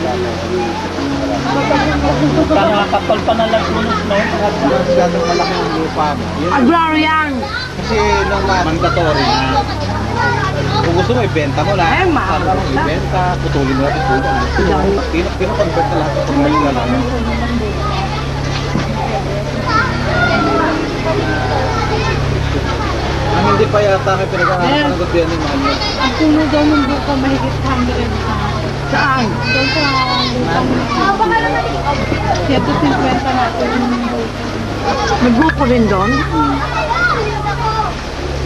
[SPEAKER 8] Nakakapal pa na lang unos, no?
[SPEAKER 1] Masyadong malaki ang lupa mo. Yun.
[SPEAKER 2] Agrarian.
[SPEAKER 1] Kasi nung mandatory na. Kung gusto mo, ibenta mo lang.
[SPEAKER 2] mahal
[SPEAKER 1] Sabi mo, ibenta, putulin mo natin tulong. Pinakonvert na lahat sa commercial na lang. Ang hindi pa yata may pinag-aaral ng gobyerno yung mga yun.
[SPEAKER 5] Ang puno daw ng buko mahigit 100.
[SPEAKER 2] Saan?
[SPEAKER 5] Doon sa lutang. Kaya 250 natin yung buko.
[SPEAKER 2] May buko rin doon?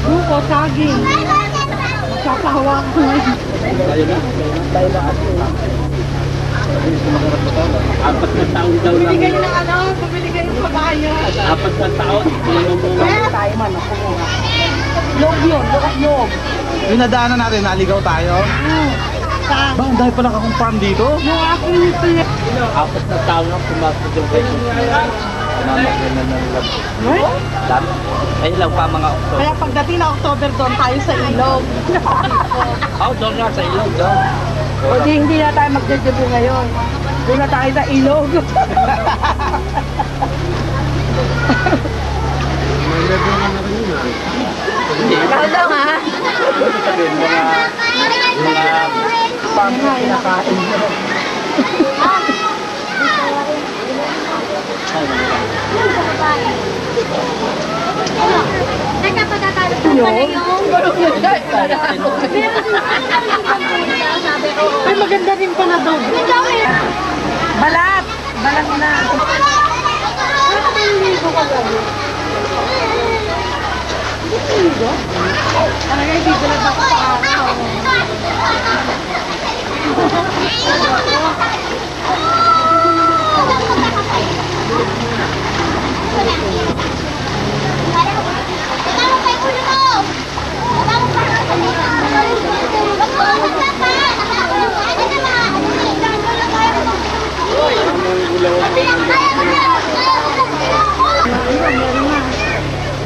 [SPEAKER 5] Buko, saging. Magkapahawa ko ngayon.
[SPEAKER 1] Tayo na. Tayo na kasi.
[SPEAKER 8] Apat na taon daw
[SPEAKER 5] Bumili
[SPEAKER 8] lang.
[SPEAKER 5] kayo ng ano, bumili kayo ng kabayo.
[SPEAKER 8] Apat na taon.
[SPEAKER 2] Tayo man, ako muna.
[SPEAKER 5] Loob yun, loob.
[SPEAKER 1] Yung nadaanan natin, naligaw tayo.
[SPEAKER 5] Saan?
[SPEAKER 1] Ba, ang dahil pala kakong farm dito.
[SPEAKER 5] Yung aking nito.
[SPEAKER 8] Apat na taon lang pumasok yung kayo. Namagyan na ng lab. Dami. Ayun lang pa mga October.
[SPEAKER 5] Kaya pagdating na October doon tayo sa ilog.
[SPEAKER 8] Doon nga sa ilog daw.
[SPEAKER 2] O di, hindi na tayo magdedebu ngayon. Doon na tayo sa ilog. Ikaw lang ha? Paano na kinakain mo?
[SPEAKER 4] Teka, pagkatalo ko pala yung... Sabi ko,
[SPEAKER 5] Ay, maganda rin pala doon.
[SPEAKER 2] Balat! Balat na.
[SPEAKER 5] Ano ba yung ligo ka gabi? Ligo? Talaga, hindi ko ako sa araw.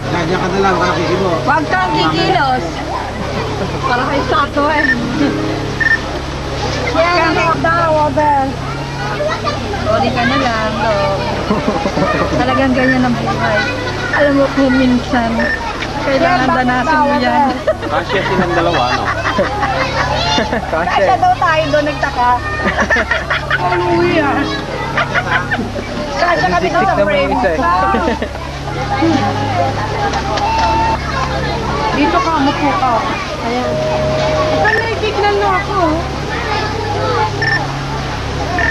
[SPEAKER 1] Nandiyan ka na lang, kakikibo.
[SPEAKER 2] Huwag kang kikilos.
[SPEAKER 5] Para kay Sato eh.
[SPEAKER 2] Huwag kang daw, Abel.
[SPEAKER 11] Sorry ka na lang, Dok. Talagang ganyan ang buhay. Alam mo kung minsan, kailangan danasin mo yan.
[SPEAKER 8] Kasya silang dalawa, no?
[SPEAKER 2] Kasya daw tayo doon nagtaka.
[SPEAKER 5] Uy ah.
[SPEAKER 2] Kasya kami doon sa frame.
[SPEAKER 5] Dito ka, mupo ka. Ayan. Ikaw may signal na ako.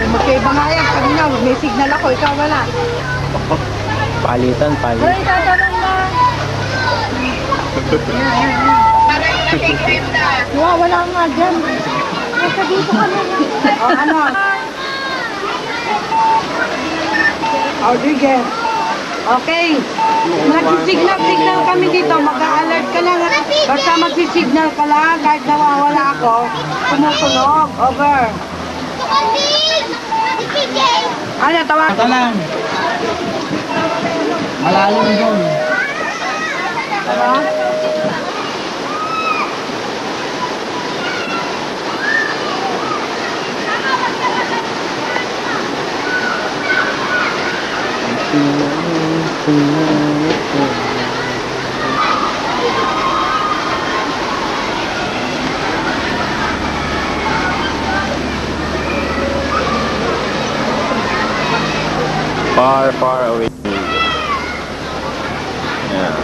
[SPEAKER 5] Magkaiba nga yan. Kanina, may signal ako. Ikaw wala.
[SPEAKER 8] Palitan.
[SPEAKER 5] Ay, tatanong na. Wala nga dyan. Nasa dito ka na.
[SPEAKER 2] O ano? O sige. Okay. Magsisignal kami dito. Mag-alert ka lang. Basta magsisignal ka lang. Kahit nawawala ako. Tumutunog. Over. Ano, tawag?
[SPEAKER 1] Ito lang. Malalim doon.
[SPEAKER 2] Ano?
[SPEAKER 8] Far away. Yeah.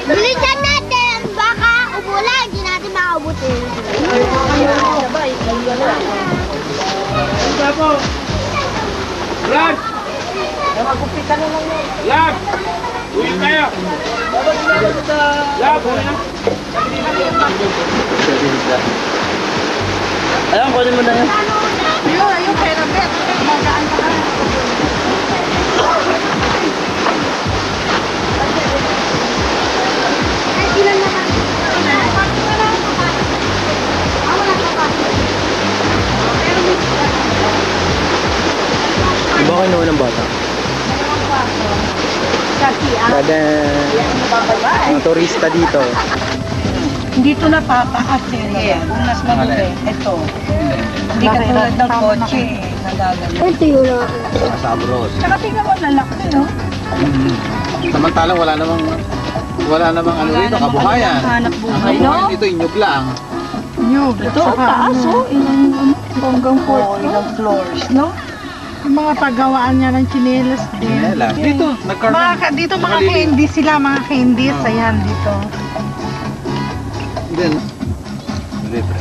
[SPEAKER 4] Bilisan natin! Baka umulan, hindi natin makaubutin.
[SPEAKER 8] Lag! Lag! Uwi tayo! Lag! Uwi na! Ayun, kunin mo na yun.
[SPEAKER 5] Ayun, pera bet. Magaan pa ka. Ay, ilan na ka?
[SPEAKER 1] Iba kayo naman ng bata. Kada mga turista dito.
[SPEAKER 2] Dito na papaasin. Kung mas mabuti, ito. Hindi ka tulad ng kotse. Nagagano.
[SPEAKER 4] Ito yun na.
[SPEAKER 1] Sabros.
[SPEAKER 2] Saka tingnan mo, lalaki, no?
[SPEAKER 1] Samantalang wala namang ano dito, kabuhayan.
[SPEAKER 2] Hanap buhay, no?
[SPEAKER 1] Ito inyog lang.
[SPEAKER 5] Nyug.
[SPEAKER 2] Ito, taas, oh. Ilang, hanggang ilang floors, no?
[SPEAKER 5] Yung mga paggawaan niya ng chinelas din.
[SPEAKER 1] Dito,
[SPEAKER 5] Dito mga candy sila, mga candies. Ayan, dito.
[SPEAKER 1] Then, libre.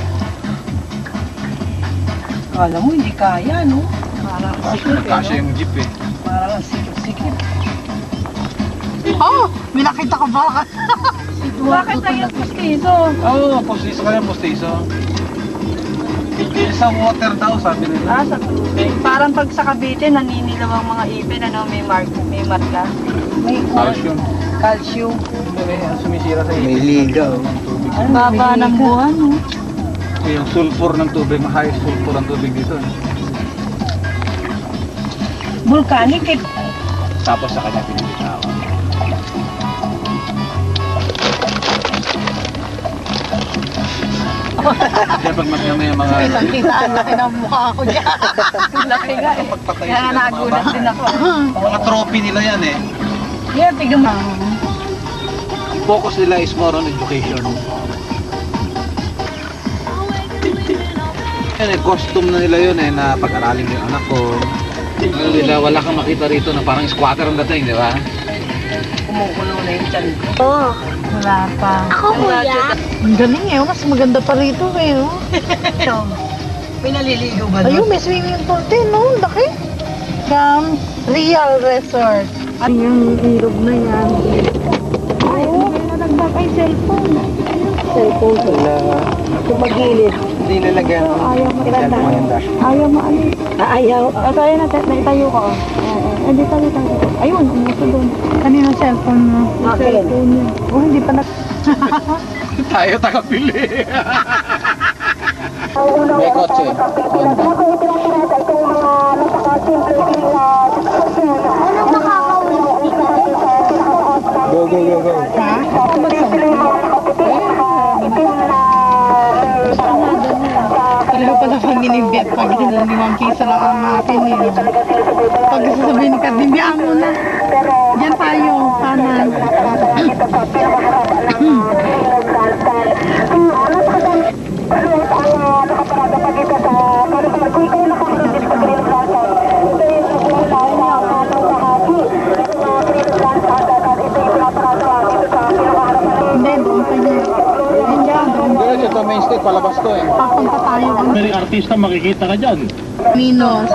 [SPEAKER 2] Kala mo, hindi kaya, no? Parang sikip,
[SPEAKER 1] Kasya yung jeep eh.
[SPEAKER 2] Parang sikip-sikip.
[SPEAKER 5] Oh, may nakita ka ba?
[SPEAKER 2] Bakit tayo pustiso?
[SPEAKER 1] Oo, postiso ka yan, postiso. Sa water daw, sabi nila.
[SPEAKER 11] Sa tubig. Parang pag sa Cavite, naninilaw ang mga ipin, ano, may marka.
[SPEAKER 2] May
[SPEAKER 1] Calcium.
[SPEAKER 2] calcium.
[SPEAKER 1] Sumisira sa may ligaw.
[SPEAKER 11] Ang baba ng buwan, no?
[SPEAKER 1] Yung sulfur ng tubig, high sulfur ng tubig dito.
[SPEAKER 2] Volcanic, eh.
[SPEAKER 1] Tapos sa kanya pinilitawan. Kaya pag magkama yung mga...
[SPEAKER 5] Kitang-kitaan laki ng mukha ko dyan.
[SPEAKER 11] Laki nga eh. Kaya nagulat din ako.
[SPEAKER 1] Mga trophy nila yan eh.
[SPEAKER 2] Yeah, tignan mo.
[SPEAKER 1] Focus nila is more on education. Yan eh, costume na nila yun eh, na pag-aralin yung anak ko. Ano nila, wala kang makita rito na parang squatter ang dating, di ba?
[SPEAKER 2] Kumukulo na yung tiyan ko.
[SPEAKER 5] Oo. Wala pa.
[SPEAKER 4] Ako kuya.
[SPEAKER 5] Ang galing eh. Mas maganda pa rito eh. Oh.
[SPEAKER 2] Ito. May naliligo ba
[SPEAKER 5] Ayun,
[SPEAKER 2] doon?
[SPEAKER 5] may swimming pool din. No? Laki. From Real Resort. At yung ilog na yan. Ay, may nalagdag ay cellphone. Cellphone.
[SPEAKER 1] Wala.
[SPEAKER 2] Kumagilid.
[SPEAKER 1] Hindi nalagyan.
[SPEAKER 5] Ayaw mo
[SPEAKER 1] Cellphone yung dash.
[SPEAKER 5] Ayaw mo alis.
[SPEAKER 2] Ayaw.
[SPEAKER 5] Tayo na, naitayo ka. Hindi tayo. Ayun, umuso doon. Kanina cellphone mo.
[SPEAKER 2] Akin.
[SPEAKER 5] Cellphone niya. Oh, hindi pa na...
[SPEAKER 1] Tayo tagapili. May kotse. Honda. Go, go, go, go.
[SPEAKER 5] Talaga pala pang inibet pag limang piso lang ang akin eh. Pag sasabihin ka, bibiyaan mo na. Diyan tayo, kanan. Hindi, doon pa niya.
[SPEAKER 1] Diretso to Main Street, palabas to eh.
[SPEAKER 5] Papunta tayo.
[SPEAKER 9] May artista makikita ka dyan.
[SPEAKER 5] Minos.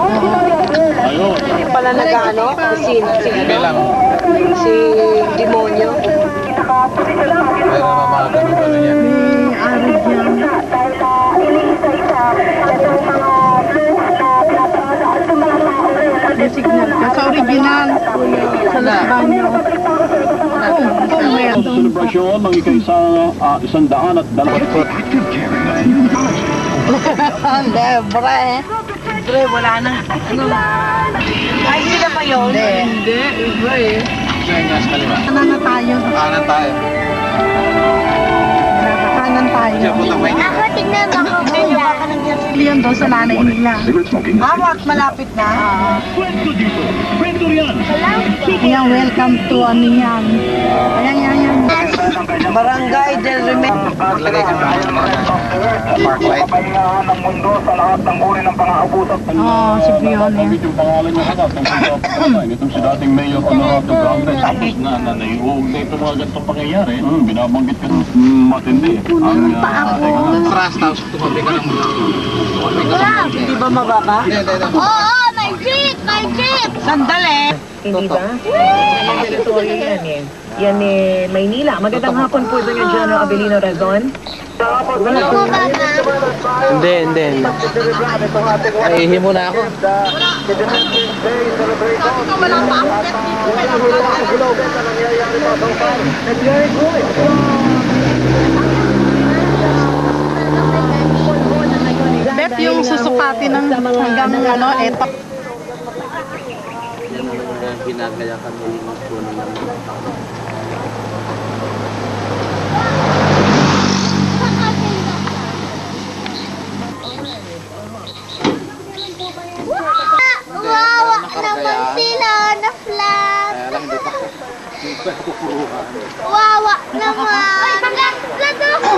[SPEAKER 9] Ayun.
[SPEAKER 2] Hindi pala nag-ano?
[SPEAKER 1] Hindi lang.
[SPEAKER 2] Si Demonyo.
[SPEAKER 1] Pero mga ganun ano niya.
[SPEAKER 5] May ari dyan. May signal ka. Sa original. Sa Las Baños. Kung meron.
[SPEAKER 9] Selebrasyon ng isang daan at dalawang
[SPEAKER 5] Lebre.
[SPEAKER 2] Pre, wala na. Ano? Ay, sila pa yun? Hindi. Iba eh.
[SPEAKER 1] Siya nasa kaliwa.
[SPEAKER 5] Kanan na tayo.
[SPEAKER 1] Kanan tayo.
[SPEAKER 5] Kanan tayo.
[SPEAKER 1] Siya putang may
[SPEAKER 4] Ako, tignan mo ako kuya.
[SPEAKER 5] Yun doon sa nanay nila.
[SPEAKER 2] Hawak, malapit na.
[SPEAKER 5] Ayan, welcome to ano yan. Ayan, yan, yan.
[SPEAKER 2] Barangay del Remedios.
[SPEAKER 1] Naglagay ka na ng mga park light.
[SPEAKER 5] Oo, si Fiona.
[SPEAKER 9] Yung pangalan niya hanap ng pagkapakalay. Itong si dating mayor Honorato Gomez. Tapos na naiuugnay itong mga ganitong pangyayari. Binabanggit ka matindi.
[SPEAKER 1] Trust house, tumabi ka ng
[SPEAKER 2] Hindi ba mababa?
[SPEAKER 4] Oo, may jeep! May jeep!
[SPEAKER 2] Sandali!
[SPEAKER 12] Hindi ba? Yan teritoryo yan eh. Yan eh, Maynila. Magandang hapon po doon yung General Abelino Razon.
[SPEAKER 4] Ano ba, ma'am?
[SPEAKER 8] Hindi. Nahihimo na ako.
[SPEAKER 5] Bet yung susukati ng hanggang ano, eto.
[SPEAKER 8] Yan ang ginagayakan mo yung puno ng mga tao.
[SPEAKER 4] Wawa naman sila na flat.
[SPEAKER 1] Kaya lang, hindi pa. Hindi pa kukuruhan.
[SPEAKER 4] Wawa naman. Flat ako.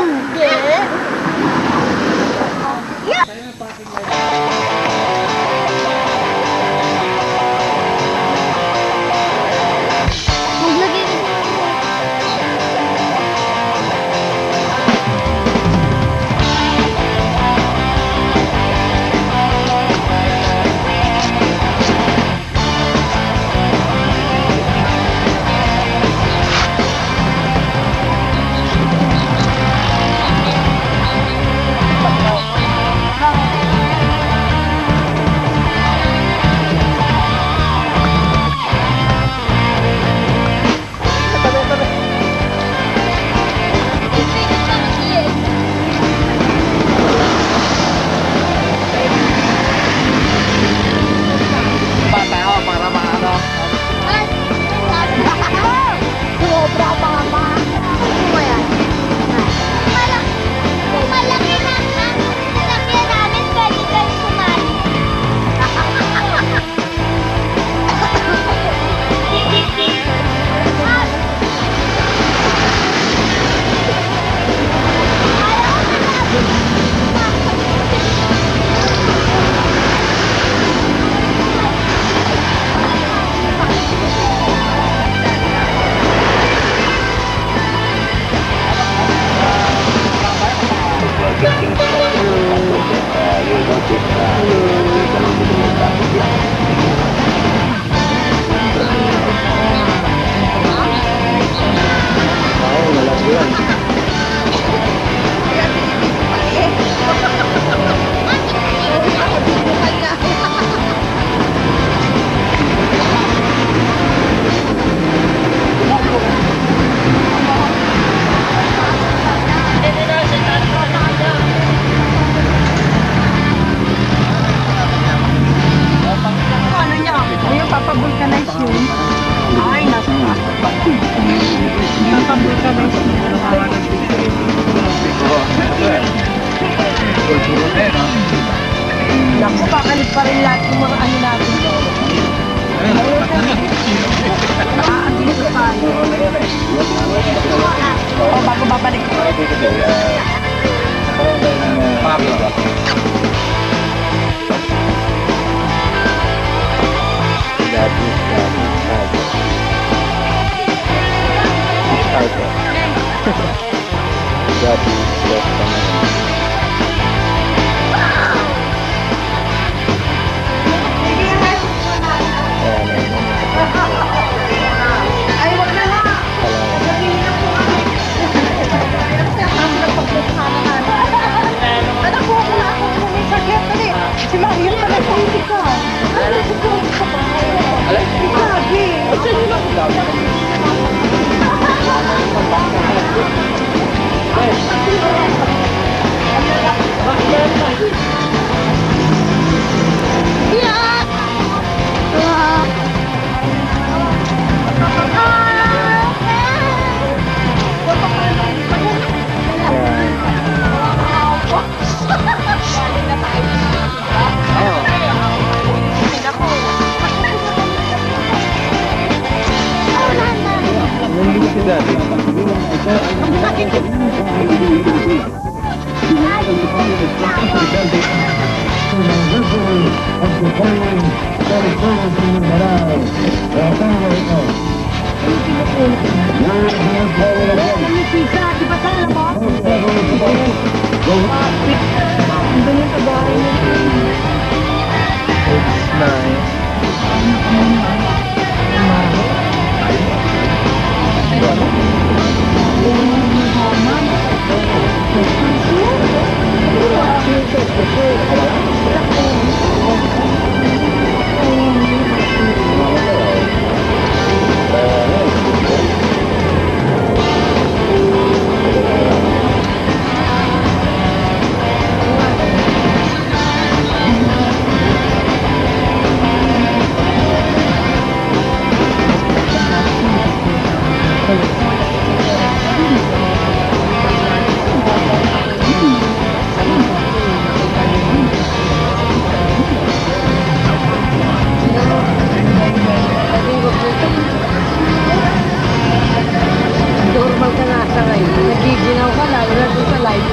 [SPEAKER 5] Papavulcanize yun. Ay, nasa papavulcanize yun.
[SPEAKER 2] Naku, pakalit pa rin lahat yung mga ano natin. Aaglis pa tayo. O, bago babalik ko.
[SPEAKER 5] Ay, wag na nga. Anak ko, wala akong may sakit. Dali, si Mariel pa nag-iisip ka. Ano si Kung sa bahay? Grabe.
[SPEAKER 1] Nandito si Daddy.
[SPEAKER 2] Normal ka na sa live. Nagiginaw ka lalo na doon sa live.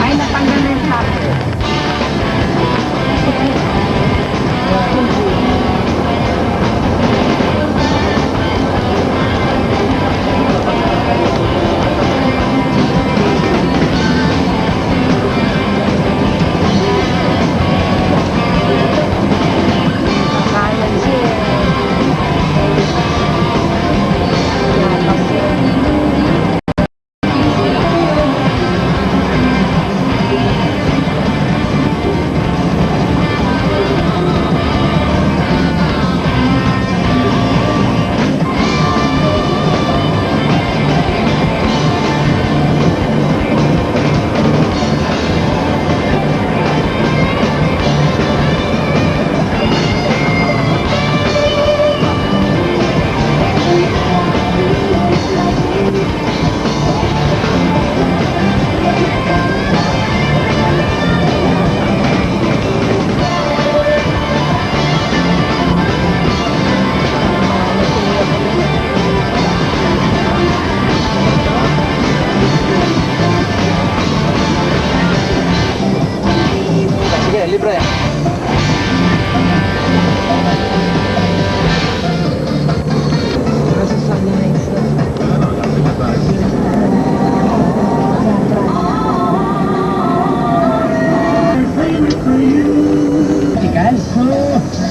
[SPEAKER 2] Ay, natanggal na yung plato. Kakayan siya.
[SPEAKER 1] Sige, libre.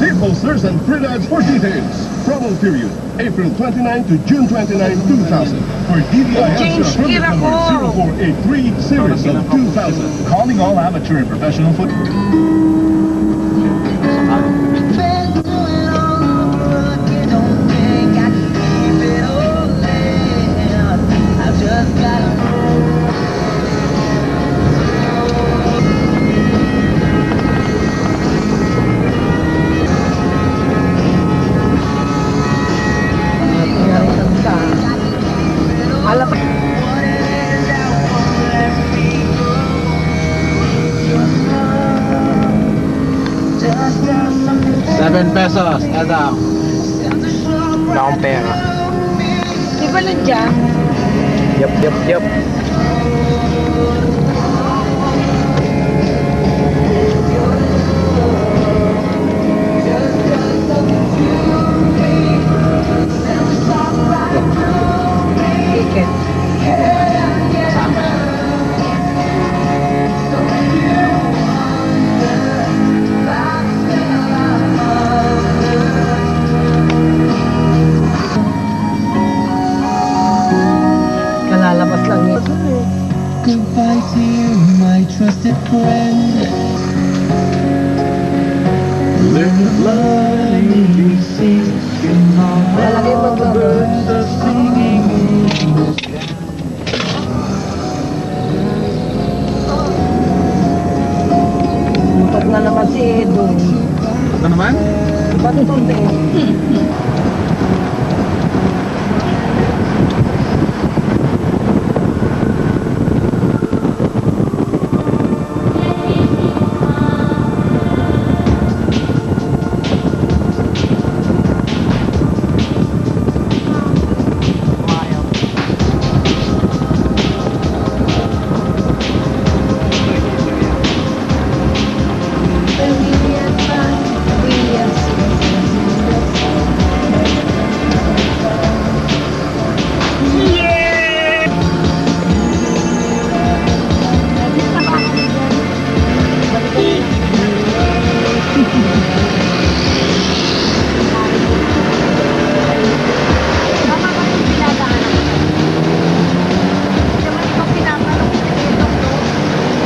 [SPEAKER 9] See posters and print ads for details. Promo period, April 29 to June 29, 2000. For DDIS permit number 0483 series of 2000. Calling all amateur and professional foot.
[SPEAKER 1] Pesos, Adam. Wala akong pera.
[SPEAKER 2] Di ba nandiyan?
[SPEAKER 1] Yup.
[SPEAKER 2] Ticket.
[SPEAKER 1] Sama siya.
[SPEAKER 2] Lalagay mo doon. Lupat na naman si Edo.
[SPEAKER 1] Ano naman?
[SPEAKER 2] Lupat ito din.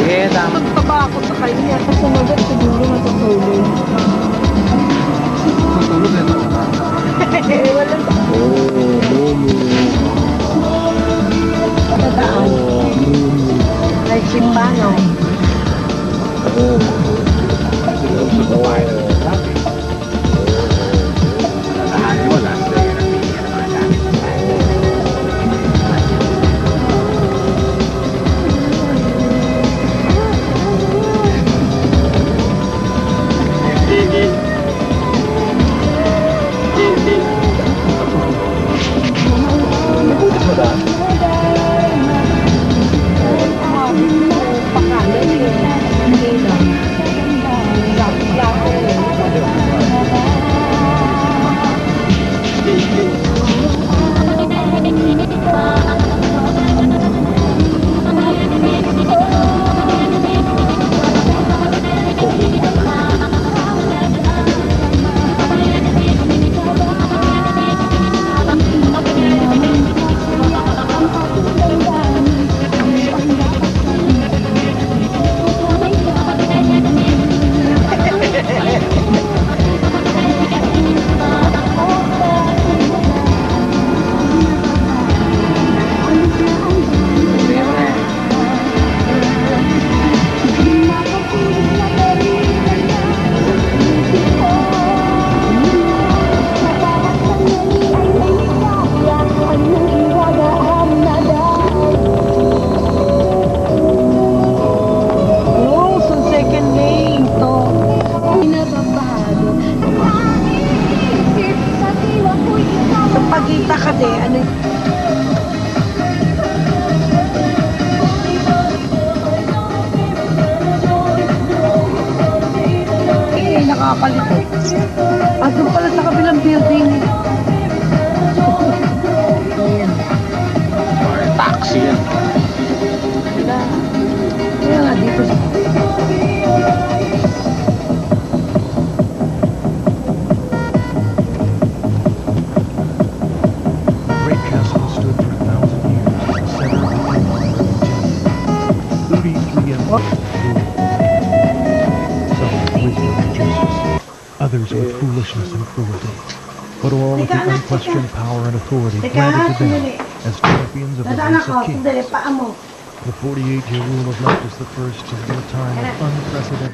[SPEAKER 1] Sige, tama.
[SPEAKER 2] Magtaba ako sa kanya. Sumagot siguro matutulog.
[SPEAKER 1] Matulog na ito.
[SPEAKER 2] Walang dadaan. Like Simbano. Pagkita ka din, ano nakakalito. Doon pala sa kabilang building.
[SPEAKER 1] Taxi yan.
[SPEAKER 2] Kaya nga dito sa...
[SPEAKER 13] Great castle stood for 1,000 years in the center of the kingdom of Britain. 33 emperors ruled. Some with wisdom and justice, others with foolishness and cruelty, but all with the unquestioned power and authority granted to them as champions of the race of kings. The 48-year rule of Leptus I has been a time of unprecedented...